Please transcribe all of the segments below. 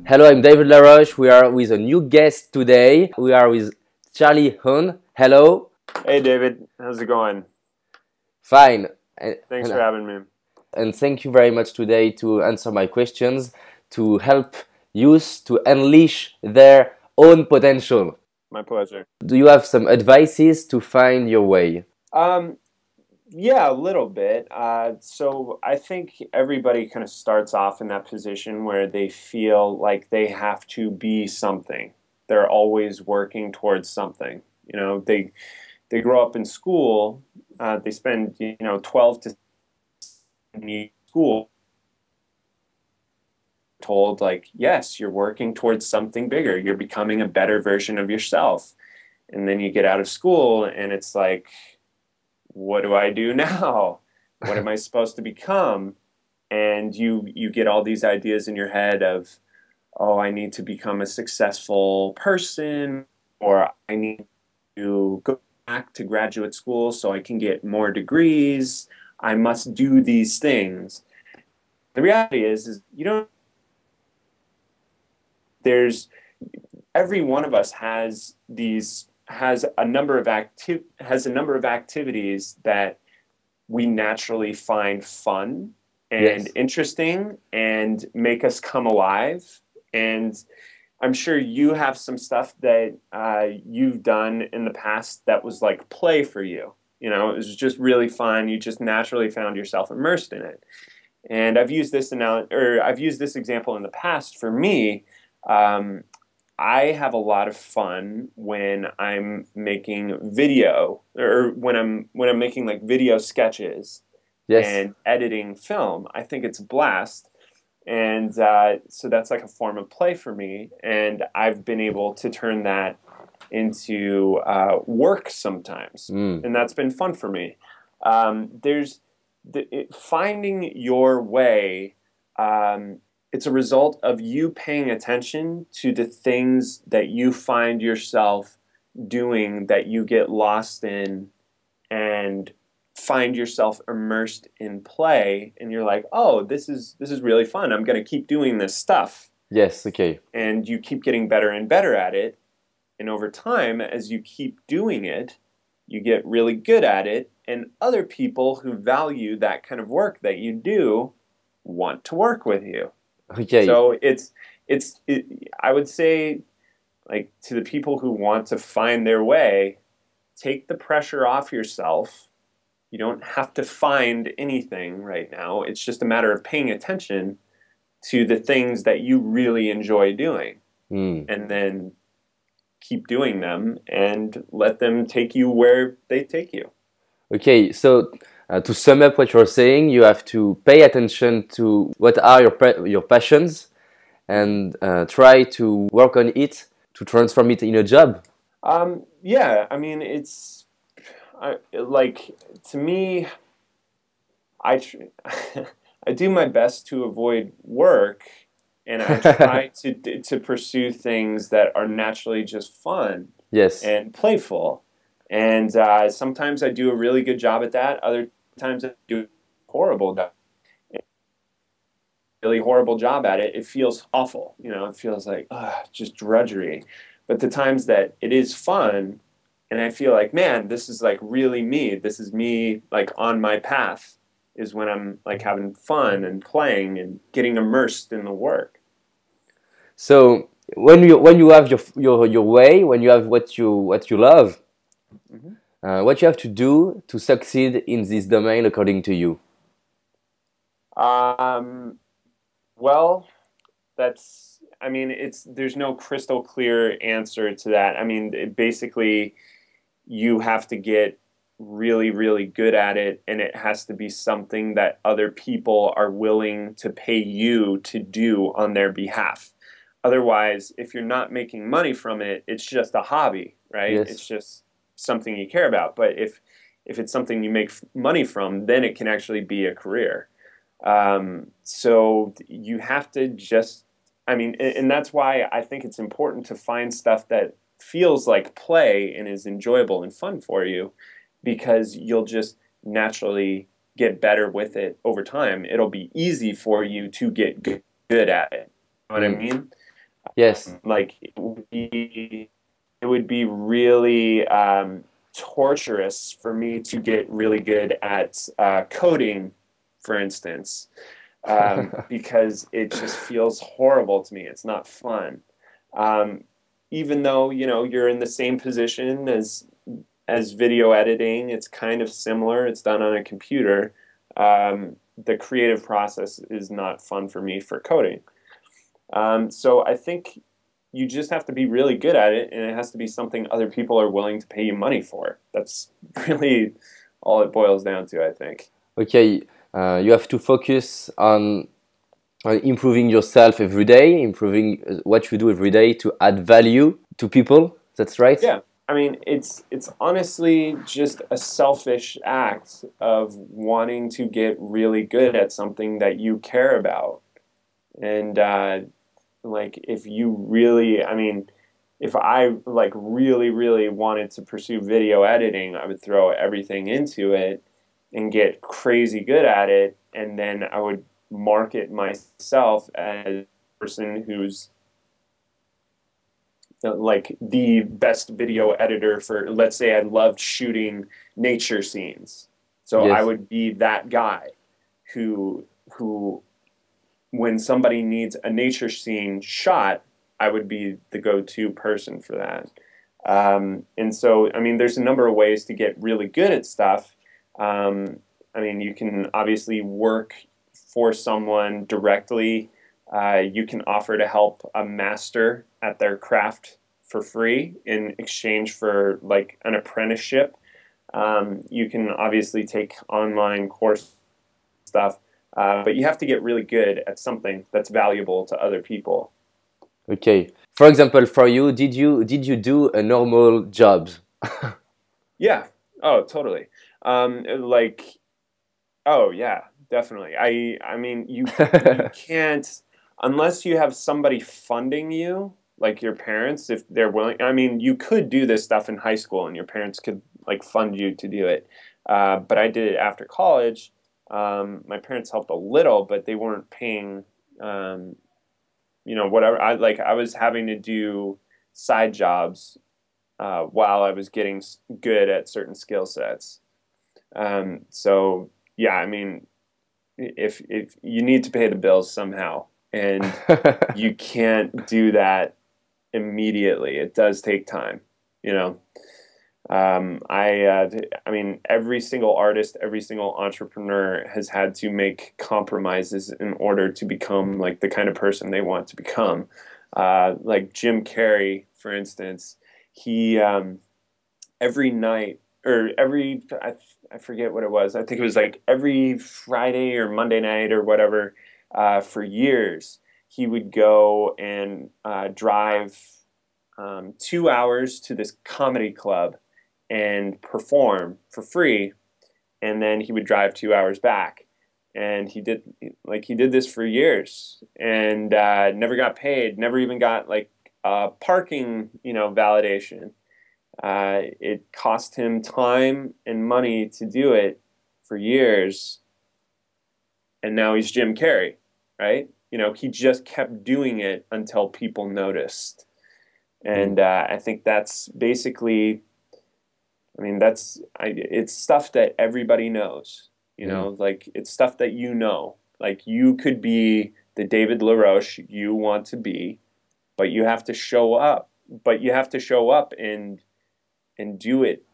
Hello, I'm David Laroche. We are with a new guest today. We are with Charlie Hoehn. Hello. Hey David, how's it going? Fine. Thanks for having me. And thank you very much today to answer my questions, to help youth to unleash their own potential. My pleasure. Do you have some advices to find your way? Um, yeah, a little bit. So I think everybody kind of starts off in that position where they feel like they have to be something. They're always working towards something. They grow up in school. They spend 12 to 17 school told like, yes, you're working towards something bigger. You're becoming a better version of yourself. And then you get out of school and it's like, what do I do now? What am I supposed to become? And you get all these ideas in your head of, oh, I need to become a successful person, or I need to go back to graduate school so I can get more degrees. I must do these things. The reality is you don't. There's every one of us has a number of activities that we naturally find fun and Yes. interesting and make us come alive. And I'm sure you have some stuff that you've done in the past that was like play for you. It was just really fun. You just naturally found yourself immersed in it. And I've used this example in the past for me. Um, I have a lot of fun when I'm making video, or when I'm making like video sketches Yes. and editing film. I think it's a blast, and so that's like a form of play for me. And I've been able to turn that into work sometimes, Mm. and that's been fun for me. There's finding your way. It's a result of you paying attention to the things that you find yourself doing that you get lost in and find yourself immersed in play, and you're like, oh, this is really fun. I'm going to keep doing this stuff. Yes. Okay. And you keep getting better and better at it, and over time as you keep doing it, you get really good at it, and other people who value that kind of work that you do want to work with you. Okay. So I would say, like, to the people who want to find their way, take the pressure off yourself. You don't have to find anything right now. It's just a matter of paying attention to the things that you really enjoy doing, Mm. and then keep doing them and let them take you where they take you. Okay, so to sum up what you're saying, you have to pay attention to what are your passions and try to work on it to transform it in a job. Yeah, I mean, like, to me, I tr- I do my best to avoid work, and I try to pursue things that are naturally just fun Yes. and playful. And sometimes I do a really good job at that. Other times I do a horrible job. Really horrible job at it. It feels awful. It feels like just drudgery. But the times that it is fun, and I feel like, man, this is like really me. This is me like on my path, is when I'm like having fun and playing and getting immersed in the work. So when you have your way, when you have what you love, Mhm. what you have to do to succeed in this domain according to you? Um, well, I mean, there's no crystal clear answer to that. I mean, basically, you have to get really, really good at it, and it has to be something that other people are willing to pay you to do on their behalf. Otherwise, if you're not making money from it, it's just a hobby, right? Yes. It's just something you care about. But if it's something you make money from, then it can actually be a career. So you have to just, I mean, and that's why I think it's important to find stuff that feels like play and is enjoyable and fun for you, because you'll just naturally get better with it over time. It'll be easy for you to get good at it. You know what I Mm. mean? Yes. Like it would be really torturous for me to get really good at coding, for instance, because it just feels horrible to me. It's not fun. Um, Even though, you know, you're in the same position as video editing, it's kind of similar. It's done on a computer. The creative process is not fun for me for coding. So I think you just have to be really good at it, and it has to be something other people are willing to pay you money for. That's really all it boils down to, I think. Okay, you have to focus on improving yourself every day, improving what you do every day to add value to people. That's right? Yeah. I mean, it's honestly just a selfish act of wanting to get really good at something that you care about. And like if you really, I mean, if I like really, really wanted to pursue video editing, I would throw everything into it and get crazy good at it, and then I would market myself as a person who's like the best video editor for, let's say I loved shooting nature scenes. So I Yes. would be that guy who when somebody needs a nature scene shot, I would be the go-to person for that. And so, I mean, there's a number of ways to get really good at stuff. I mean, you can obviously work for someone directly. You can offer to help a master at their craft for free in exchange for like an apprenticeship. You can obviously take online course stuff, but you have to get really good at something that's valuable to other people. Okay. For example, for you, did you do a normal job? Yeah. Oh, totally. Like, oh yeah, definitely. I mean, you can't unless you have somebody funding you, like your parents, if they're willing. I mean, you could do this stuff in high school, and your parents could like fund you to do it. But I did it after college. My parents helped a little, but they weren't paying. Um, you know, whatever. I was having to do side jobs while I was getting good at certain skill sets. So yeah, I mean, if you need to pay the bills somehow, and you can't do that immediately, it does take time. You know, I mean, every single artist, every single entrepreneur has had to make compromises in order to become like the kind of person they want to become. Like Jim Carrey, for instance, he every night or I forget what it was. I think it was like every Friday or Monday night or whatever. For years, he would go and drive 2 hours to this comedy club and perform for free, and then he would drive 2 hours back. And he did this for years, and never got paid. Never even got like parking, you know, validation. It cost him time and money to do it for years, and now he's Jim Carrey, right? You know, he just kept doing it until people noticed. Mm. And I think that's basically, I mean, it's stuff that everybody knows, you Mm. know, like it's stuff that you know. Like you could be the David LaRoche you want to be, but you have to show up. But you have to show up and do it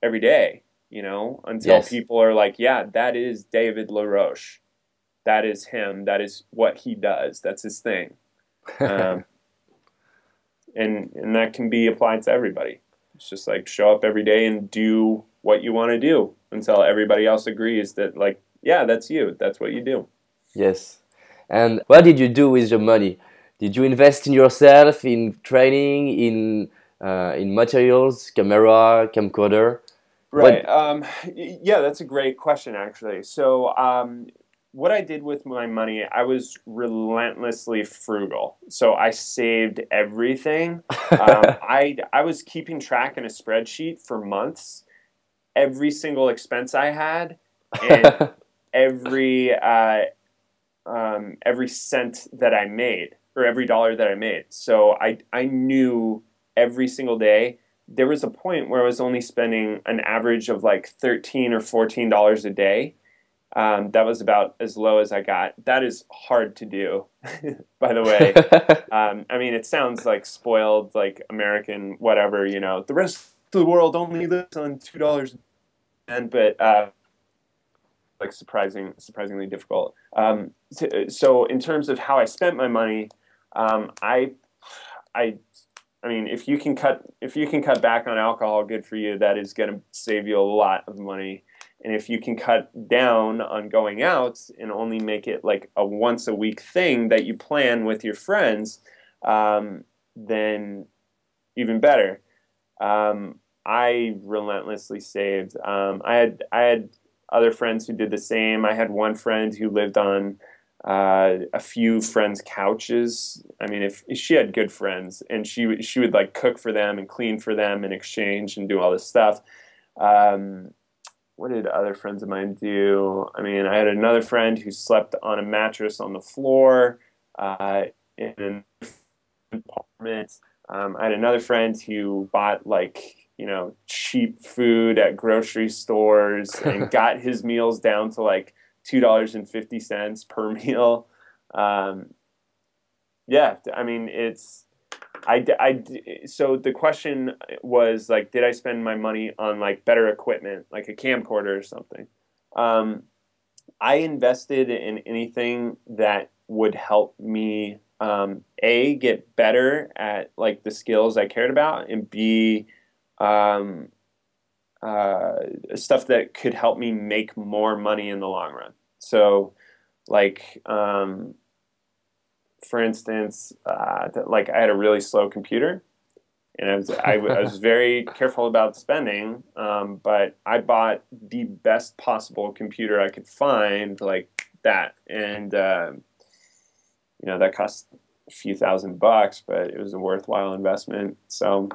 every day, you know, until Yes. people are like, yeah, that is David LaRoche. That is him. That is what he does. That's his thing. Um, and that can be applied to everybody. It's just like show up every day and do what you want to do until everybody else agrees that like, yeah, that's you. That's what you do. Yes. And what did you do with your money? Did you invest in yourself, in training, in materials, camera, camcorder? What? Right. Yeah, that's a great question, actually. So, what I did with my money, I was relentlessly frugal. So I saved everything. I was keeping track in a spreadsheet for months, every single expense I had, and every every cent that I made. or every dollar that I made. So I knew every single day. There was a point where I was only spending an average of like $13 or $14 a day. That was about as low as I got. That is hard to do, by the way. I mean, it sounds like spoiled, like American, whatever, you know, the rest of the world only lives on $2. And, but, like surprisingly difficult. So in terms of how I spent my money, I, I mean, if you can cut back on alcohol, good for you. That is going to save you a lot of money. And if you can cut down on going out and only make it like a once a week thing that you plan with your friends, then even better. I relentlessly saved. I had other friends who did the same. I had one friend who lived on a few friends' couches. I mean, if she had good friends, and she would like cook for them and clean for them in exchange and do all this stuff. What did other friends of mine do? I mean, I had another friend who slept on a mattress on the floor in an apartment. I had another friend who bought like, you know, cheap food at grocery stores and got his meals down to like $2.50 per meal. Yeah, I mean, so the question was like, did I spend my money on like better equipment, like a camcorder or something? I invested in anything that would help me, A, get better at like the skills I cared about, and B, stuff that could help me make more money in the long run. So like, for instance, like I had a really slow computer, and I was very careful about spending, but I bought the best possible computer I could find, like that, and you know, that cost a few $1,000, but it was a worthwhile investment. So,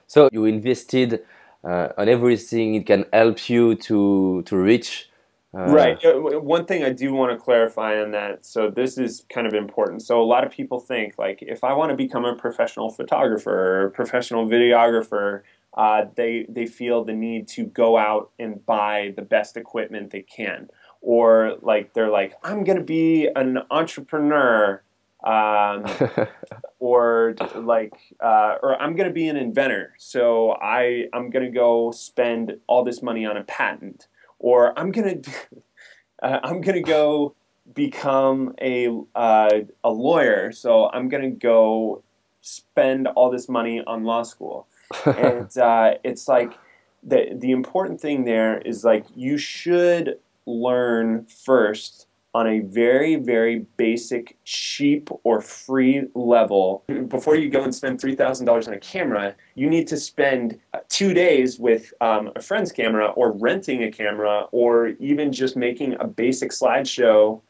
so you invested on everything it can help you to reach. Right. One thing I do want to clarify on that, so this is kind of important. So a lot of people think like, if I want to become a professional photographer or a professional videographer, they feel the need to go out and buy the best equipment they can, or like they're like, I'm going to be an entrepreneur, or like, or I'm going to be an inventor. So I'm going to go spend all this money on a patent. Or I'm gonna go become a lawyer. So I'm gonna go spend all this money on law school. And it's like the important thing there is like, you should learn first on a very, very basic, cheap or free level. Before you go and spend $3,000 on a camera, you need to spend 2 days with a friend's camera, or renting a camera, or even just making a basic slideshow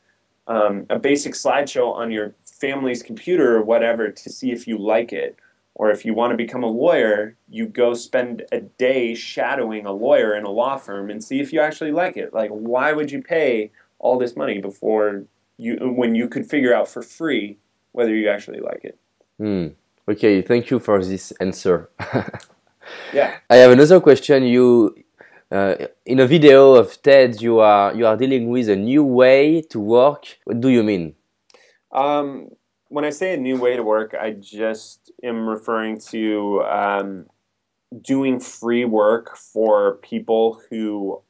on your family's computer or whatever, to see if you like it. Or if you want to become a lawyer, you go spend a day shadowing a lawyer in a law firm and see if you actually like it. Like, why would you pay all this money when you could figure out for free whether you actually like it? Okay, thank you for this answer. Yeah. I have another question. In a video of TED, you are dealing with a new way to work. What do you mean? When I say a new way to work, I just am referring to doing free work for people who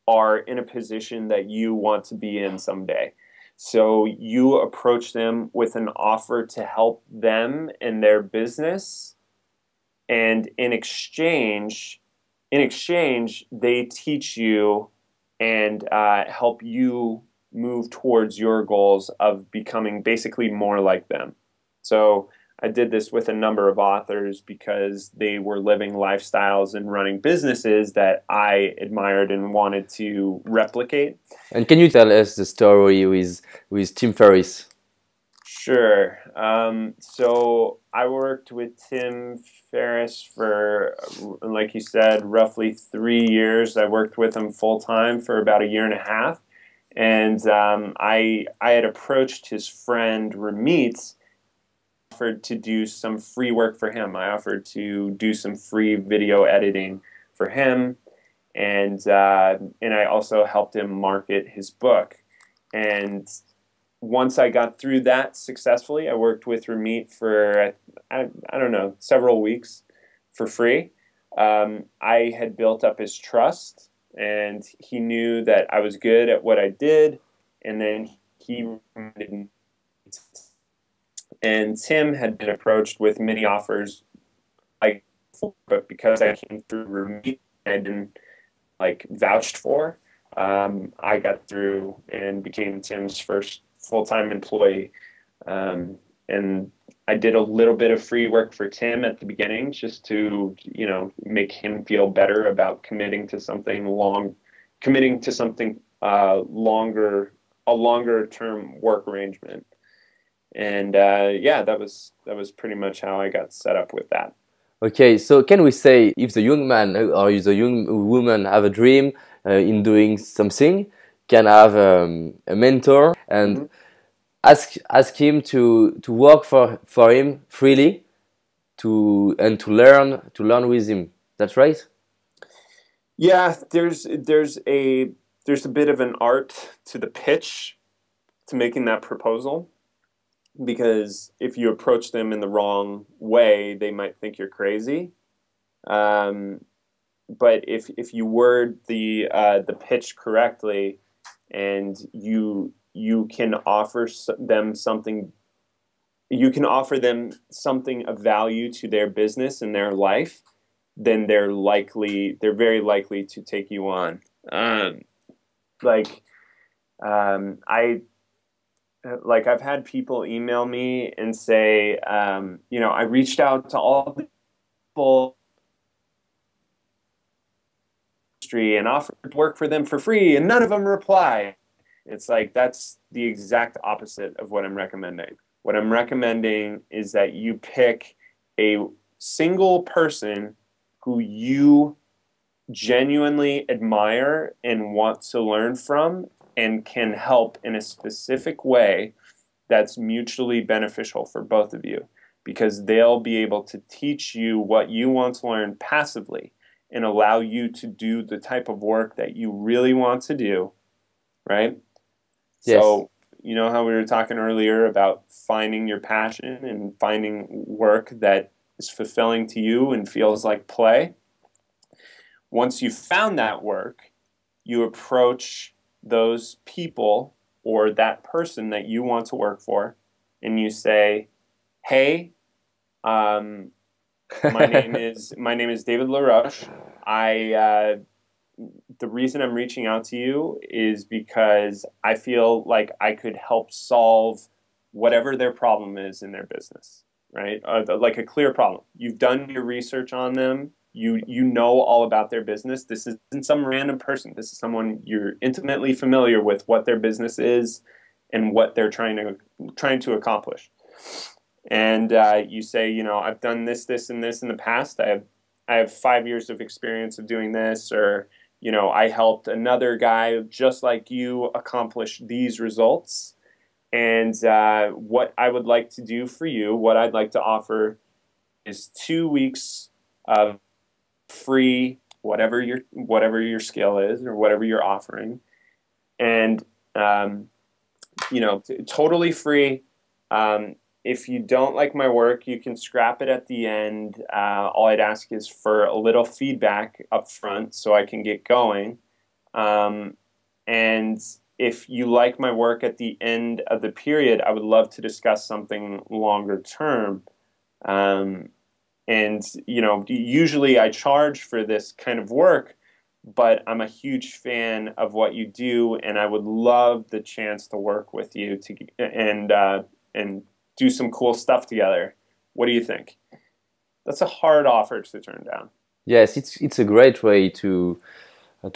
are in a position that you want to be in someday. So you approach them with an offer to help them in their business, and in exchange, they teach you and help you move towards your goals of becoming basically more like them. So I did this with a number of authors because they were living lifestyles and running businesses that I admired and wanted to replicate. And can you tell us the story with Tim Ferriss? Sure. So I worked with Tim Ferriss for, like you said, roughly 3 years. I worked with him full time for about 1.5 years. And I had approached his friend Ramit, offered to do some free work for him. I offered to do some free video editing for him, and I also helped him market his book. And once I got through that successfully, I worked with Ramit for I don't know, several weeks for free. I had built up his trust, and he knew that I was good at what I did, and then he recommended me. And Tim had been approached with many offers, like, but because I came through Ramit, I didn't like vouched for. I got through and became Tim's first full-time employee. And I did a little bit of free work for Tim at the beginning, just to, make him feel better about committing to something longer, a longer term work arrangement. And yeah, that was pretty much how I got set up with that. Okay, so can we say if the young man or the young woman have a dream in doing something, can have a mentor and ask him to work for him freely and to learn with him. That's right? Yeah, there's a bit of an art to the pitch, to making that proposal, because if you approach them in the wrong way, they might think you're crazy. But if you word the pitch correctly, and you can offer them something, of value to their business and their life, then they're very likely to take you on. I've had people email me and say, I reached out to all the people and offered to work for them for free, and none of them reply. It's like, that's the exact opposite of what I'm recommending. What I'm recommending is that you pick a single person who you genuinely admire and want to learn from, and can help in a specific way that's mutually beneficial for both of you, because they'll be able to teach you what you want to learn passively and allow you to do the type of work that you really want to do, right? Yes. So, you know how we were talking earlier about finding your passion and finding work that is fulfilling to you and feels like play? Once you've found that work, you approach those people or that person that you want to work for, and you say, "Hey, my name is David LaRoche. The reason I'm reaching out to you is because I feel like I could help solve whatever their problem is in their business, right? Like a clear problem. You've done your research on them. You know all about their business. This isn't some random person. This is someone you're intimately familiar with, what their business is and what they're trying to accomplish. And you say, I've done this, and this in the past. I have 5 years of experience of doing this, or I helped another guy just like you accomplish these results. And what I would like to do for you, what I'd like to offer, is 2 weeks of free, whatever your skill is or whatever you're offering, and totally free. If you don't like my work, you can scrap it at the end. All I'd ask is for a little feedback up front so I can get going. And if you like my work at the end of the period, I would love to discuss something longer term. And usually I charge for this kind of work, but I'm a huge fan of what you do, and I would love the chance to work with you and do some cool stuff together. What do you think? That's a hard offer to turn down. Yes, it's a great way to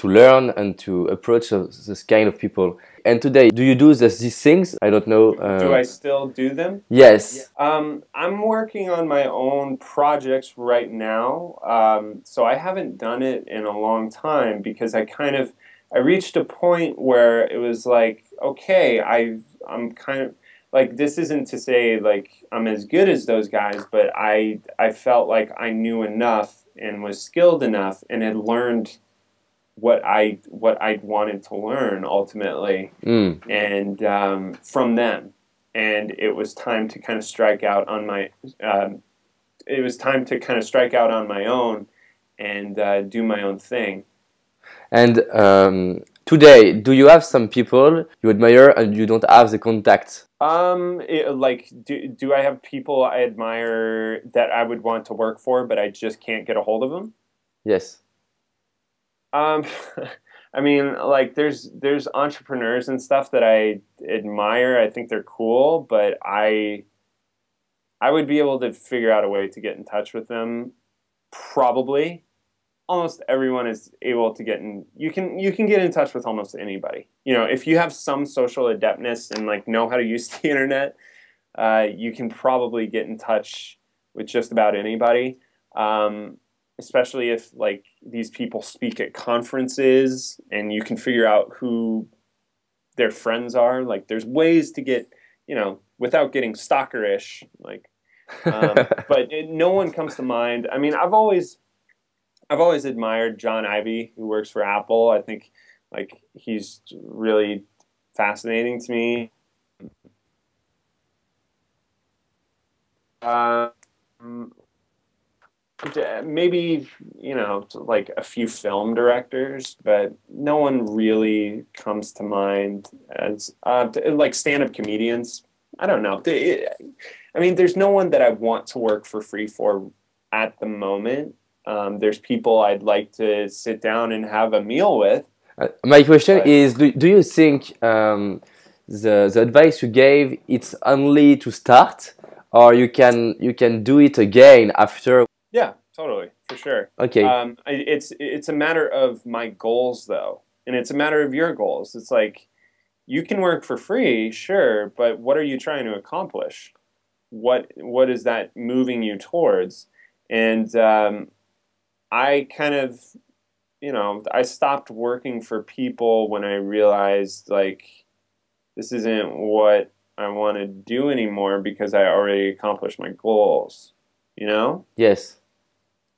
learn and to approach this kind of people. And today, do you do these things? I don't know. Do I still do them? Yes. I'm working on my own projects right now. So I haven't done it in a long time, because I reached a point where it was like, okay, I'm kind of like, this isn't to say like I'm as good as those guys, but I felt like I knew enough and was skilled enough and had learned what I'd wanted to learn ultimately, Mm. and from them, and it was time to kind of strike out on my. It was time to kind of strike out on my own and do my own thing. And today, do you have some people you admire and you don't have the contact? Like, do I have people I admire that I would want to work for, but I just can't get a hold of them? Yes. Um, I mean, like, there's entrepreneurs and stuff that I admire. I think they're cool, but I would be able to figure out a way to get in touch with them. Probably. Almost everyone is able to get in. You can get in touch with almost anybody. You know, if you have some social adeptness and like know how to use the internet, you can probably get in touch with just about anybody. Especially if like these people speak at conferences and you can figure out who their friends are. Like there's ways to get, without getting stalkerish. Like, but no one comes to mind. I mean, I've always admired John Ivey, who works for Apple. I think like he's really fascinating to me. Um, Maybe like a few film directors, but no one really comes to mind as like stand-up comedians. I don't know. I mean, there's no one that I want to work for free for at the moment. There's people I'd like to sit down and have a meal with. My question But is, do you think the advice you gave it's only to start, or you can do it again after? yeah, totally, for sure. Okay. It's a matter of my goals though, and it's a matter of your goals. It's like you can work for free, sure, but what are you trying to accomplish? What is that moving you towards? And I kind of, I stopped working for people when I realized like this isn't what I want to do anymore because I already accomplished my goals, you know? Yes.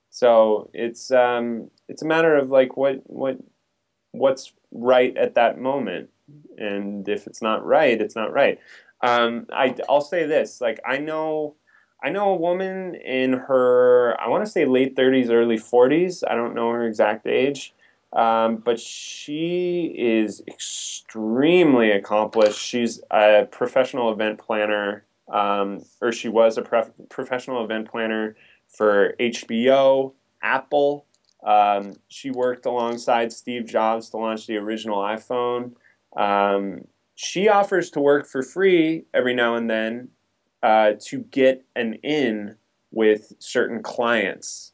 So it's a matter of like what's right at that moment, and if it's not right, it's not right. I'll say this: like I know a woman in her, I want to say late 30s, early 40s. I don't know her exact age, but she is extremely accomplished. She's a professional event planner, or she was a professional event planner for HBO, Apple. She worked alongside Steve Jobs to launch the original iPhone. She offers to work for free every now and then to get an in with certain clients.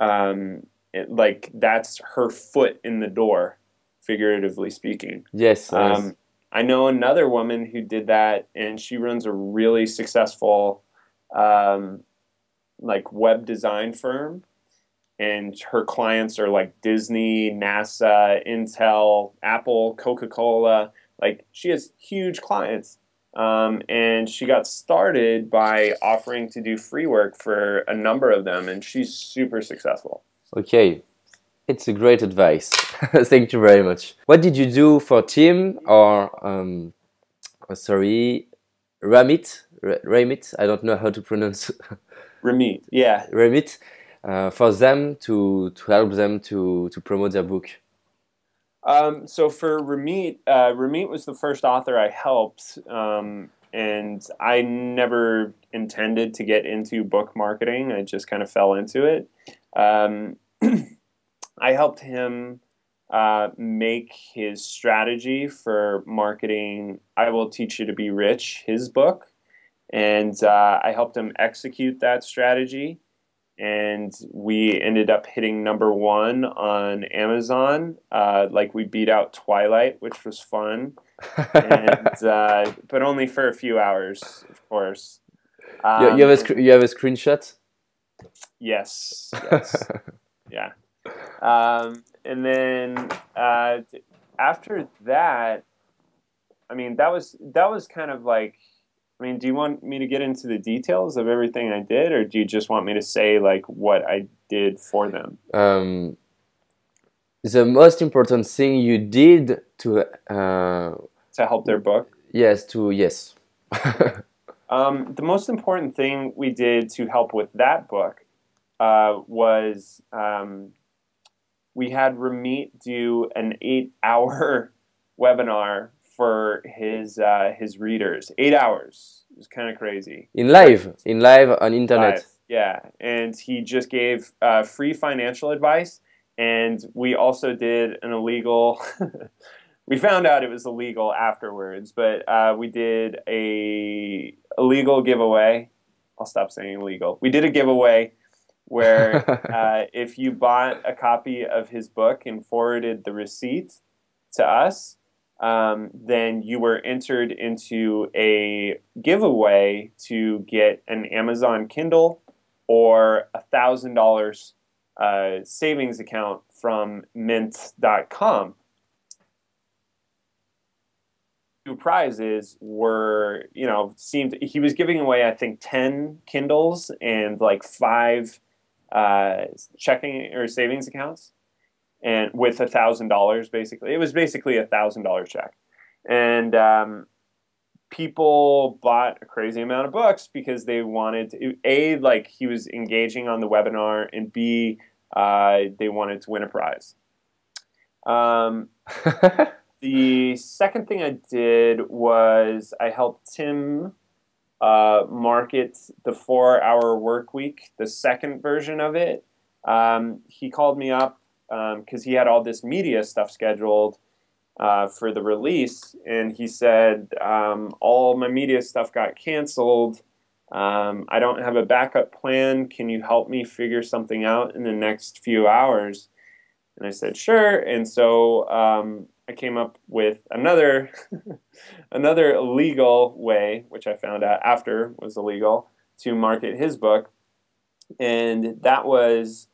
Like that's her foot in the door, figuratively speaking. Yes. Yes. I know another woman who did that, and she runs a really successful um, like web design firm, and her clients are like Disney, NASA, Intel, Apple, Coca-Cola. Like she has huge clients. And she got started by offering to do free work for a number of them, and she's super successful. Okay. It's a great advice. Thank you very much. What did you do for Tim or sorry, Ramit? I don't know how to pronounce Ramit, yeah. Ramit, for them to help them to promote their book. So for Ramit, Ramit was the first author I helped, and I never intended to get into book marketing. I just kind of fell into it. Um, I helped him make his strategy for marketing I Will Teach You to Be Rich, his book, and I helped him execute that strategy. And we ended up hitting #1 on Amazon. Like we beat out Twilight, which was fun, and but only for a few hours, of course. You have a screenshot? Yes, yes, yeah. And then after that, I mean, that was kind of like, I mean, do you want me to get into the details of everything I did, or do you just want me to say like what I did for them? The most important thing you did To help their book? yes. The most important thing we did to help with that book was we had Ramit do an 8-hour webinar for his readers. 8 hours. It was kind of crazy. In live on internet. Live, yeah. And he just gave free financial advice, and we also did an illegal. We found out it was illegal afterwards, but we did a illegal giveaway. I'll stop saying illegal. We did a giveaway where if you bought a copy of his book and forwarded the receipt to us, then you were entered into a giveaway to get an Amazon Kindle or $1,000 savings account from mint.com. Two prizes were, he was giving away, I think, 10 Kindles and like 5 checking or savings accounts, and with $1,000 basically. It was basically $1,000 check. And people bought a crazy amount of books because they wanted to, A, like he was engaging on the webinar, and B, they wanted to win a prize. The second thing I did was I helped Tim market the 4-hour work week, the second version of it. He called me up because he had all this media stuff scheduled for the release, and he said, all my media stuff got canceled. I don't have a backup plan. Can you help me figure something out in the next few hours? And I said, sure. And so I came up with another another illegal way, which I found out after was illegal, to market his book. And that was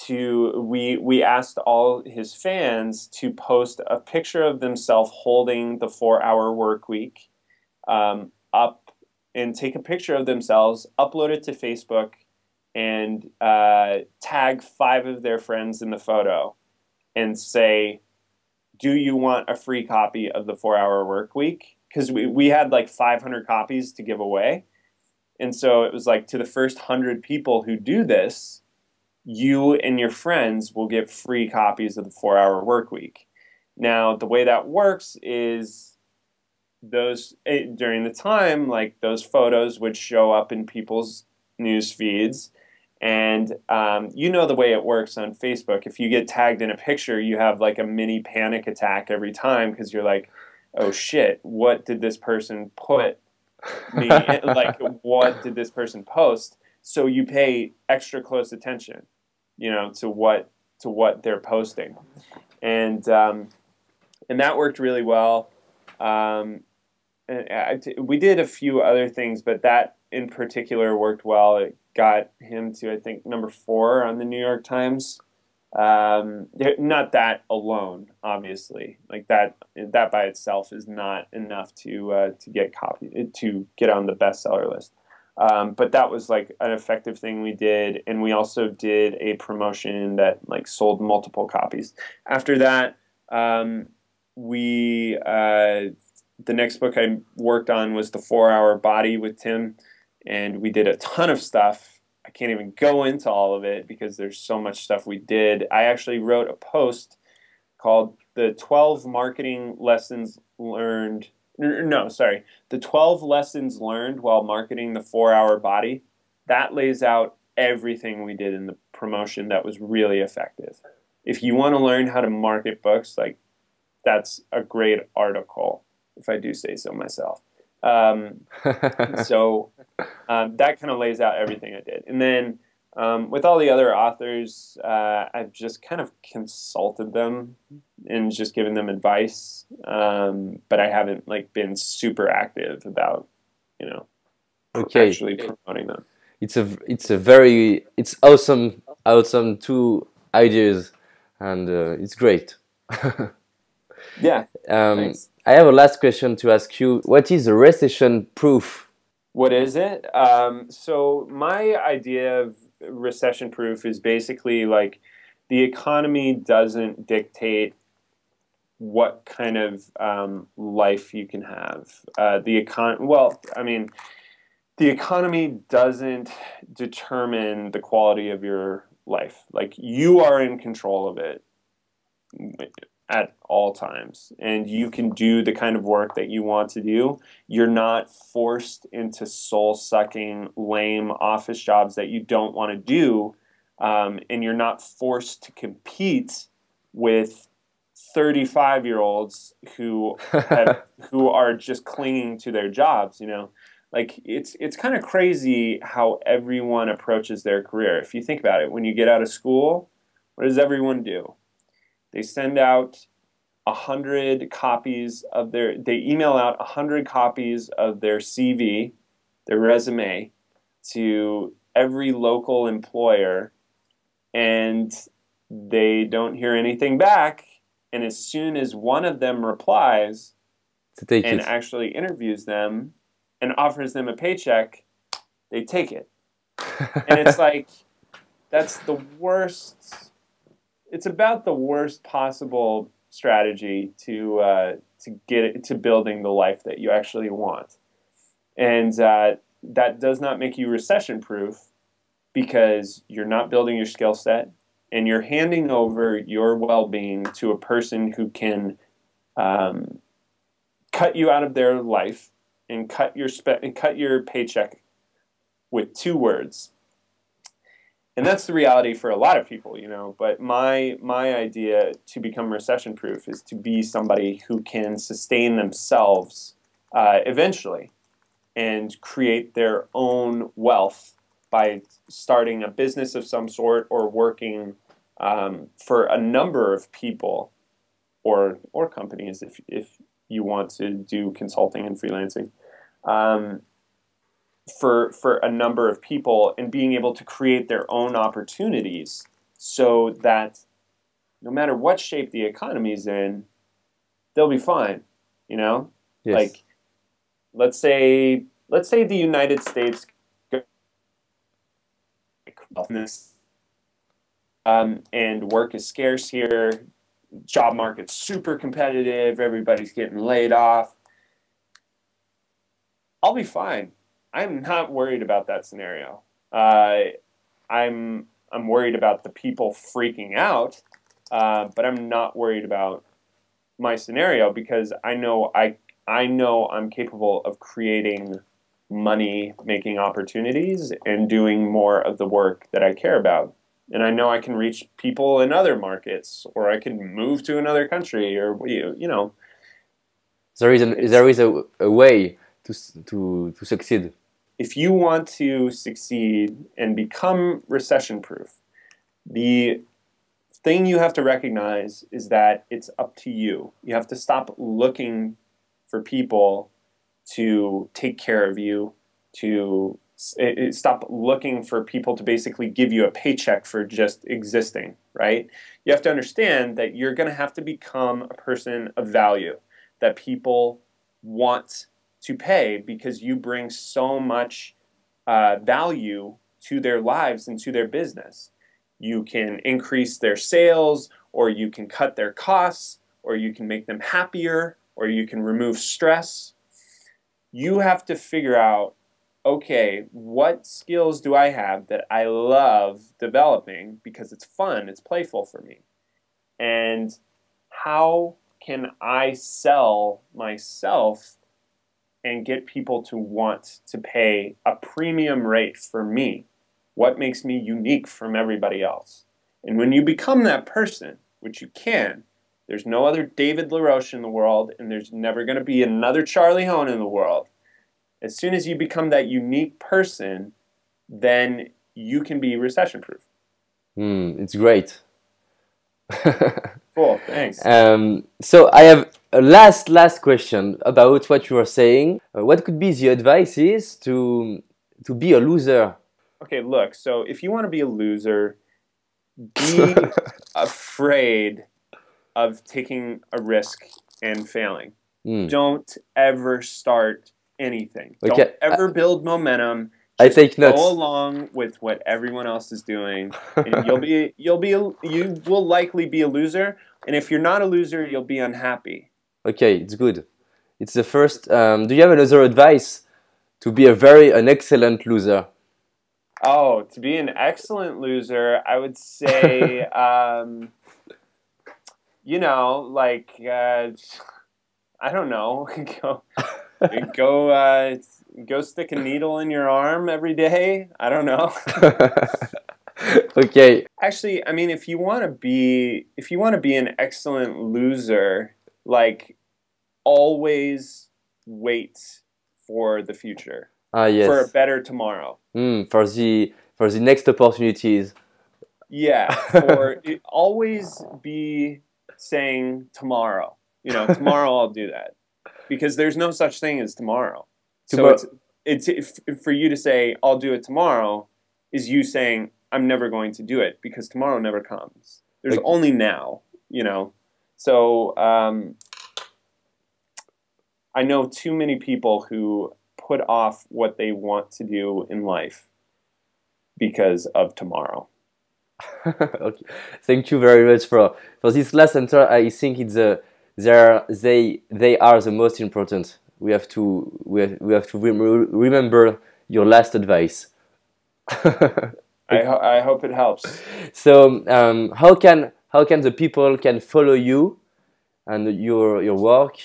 we asked all his fans to post a picture of themselves holding the 4-hour work week up, and take a picture of themselves, upload it to Facebook, and tag 5 of their friends in the photo and say, do you want a free copy of the 4-hour work week? Because we had like 500 copies to give away. And so it was like, to the first 100 people who do this, you and your friends will get free copies of the 4-hour work week. Now, the way that works is during the time, like those photos would show up in people's news feeds. And the way it works on Facebook. If you get tagged in a picture, you have like a mini panic attack every time, because you're like, oh shit, what did this person put me in? Like, what did this person post? So you pay extra close attention, to what they're posting. And that worked really well. We did a few other things, but that in particular worked well. It got him to, I think, number 4 on the New York Times. Not that alone, obviously. Like that by itself is not enough to get on the bestseller list. But that was like an effective thing we did, and we also did a promotion that like sold multiple copies. After that, the next book I worked on was The 4-Hour Body with Tim, and we did a ton of stuff. I can't even go into all of it because there's so much stuff we did. I actually wrote a post called The 12 Lessons Learned While Marketing the 4-Hour Body. That lays out everything we did in the promotion that was really effective. If you want to learn how to market books, like, that's a great article, if I do say so myself. So that kind of lays out everything I did. And then with all the other authors, I've just kind of consulted them and just given them advice. But I haven't like been super active about, actually promoting them. It's awesome 2 ideas, and it's great. Yeah, thanks. I have a last question to ask you. What is a recession proof? What is it? So my idea of recession proof is basically like the economy doesn't dictate what kind of life you can have. The economy doesn't determine the quality of your life. Like you are in control of it at all times, and you can do the kind of work that you want to do. You're not forced into soul-sucking, lame office jobs that you don't want to do, and you're not forced to compete with 35-year-olds who are just clinging to their jobs. Like it's kind of crazy how everyone approaches their career. If you think about it, when you get out of school, what does everyone do? They send out 100 copies of they email out 100 copies of their CV, their resume, to every local employer, and they don't hear anything back. And as soon as one of them replies To take and it. actually interviews them and offers them a paycheck, they take it. And it's like, that's the worst. It's about the worst possible strategy to get it, to building the life that you actually want. And that does not make you recession proof, because you're not building your skill set, and you're handing over your well-being to a person who can cut you out of their life and cut your paycheck with 2 words. And that's the reality for a lot of people, But my idea to become recession proof is to be somebody who can sustain themselves eventually and create their own wealth by starting a business of some sort, or working for a number of people or companies if you want to do consulting and freelancing. For a number of people, and being able to create their own opportunities, so that no matter what shape the economy's in, they'll be fine. Yes. Like let's say the United States and work is scarce here, job market's super competitive, everybody's getting laid off. I'll be fine. I'm not worried about that scenario. I'm worried about the people freaking out, but I'm not worried about my scenario, because I know I'm capable of creating money-making opportunities and doing more of the work that I care about. And I know I can reach people in other markets, or I can move to another country, or There is a way to succeed. If you want to succeed and become recession proof, the thing you have to recognize is that it's up to you. You have to stop looking for people to take care of you, to stop looking for people to basically give you a paycheck for just existing, right? You have to understand that you're going to have to become a person of value that people want to pay, because you bring so much value to their lives and to their business. You can increase their sales, or you can cut their costs, or you can make them happier, or you can remove stress. You have to figure out, okay, what skills do I have that I love developing because it's fun, it's playful for me? And how can I sell myself and get people to want to pay a premium rate for me? What makes me unique from everybody else? And when you become that person, which you can, there's no other David LaRoche in the world, and there's never going to be another Charlie Hoehn in the world. As soon as you become that unique person, then you can be recession proof. It's great. Cool, thanks. So I have a last question about what you are saying. What could be the advices to be a loser? Okay, look, so if you want to be a loser, be afraid of taking a risk and failing. Mm. Don't ever start anything. Okay. Don't ever build momentum. I Just take notes. go along with what everyone else is doing, and you will likely be a loser. And if you're not a loser, you'll be unhappy. Okay, it's good. It's the first. Do you have another advice to be an excellent loser? Oh, to be an excellent loser, I would say, you know, like, I don't know, go stick a needle in your arm every day. I don't know. Okay. Actually, I mean, if you want to be an excellent loser, like, always wait for the future, Ah, yes. for a better tomorrow. For the next opportunities. Yeah, always be saying tomorrow. You know, tomorrow I'll do that, because there's no such thing as tomorrow. So it's for you to say I'll do it tomorrow is you saying I'm never going to do it, because tomorrow never comes. There's only now. You know, so I know too many people who put off what they want to do in life because of tomorrow. Okay. Thank you very much for this last answer. I think it's they are the most important. We have to remember your last advice. I hope it helps. So how can the people can follow you and your work?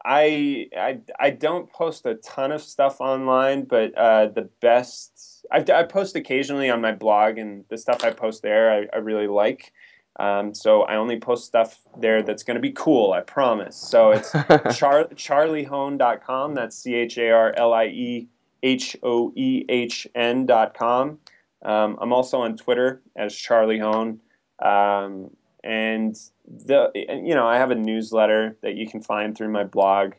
I don't post a ton of stuff online, but the best I post occasionally on my blog, and the stuff I post there I really like. So I only post stuff there that's going to be cool, I promise. So it's charliehoehn.com. That's CharlieHoehn.com. I'm also on Twitter as Charlie Hoehn. And I have a newsletter that you can find through my blog.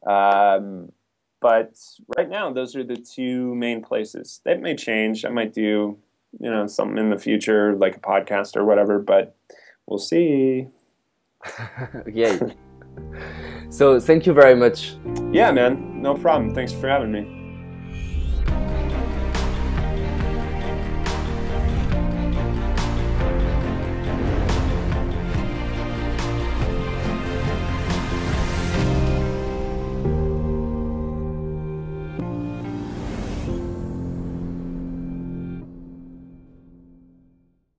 But right now, those are the two main places. That may change. I might do, something in the future, like a podcast or whatever, but we'll see. Okay. So thank you very much. Yeah, man. No problem. Thanks for having me.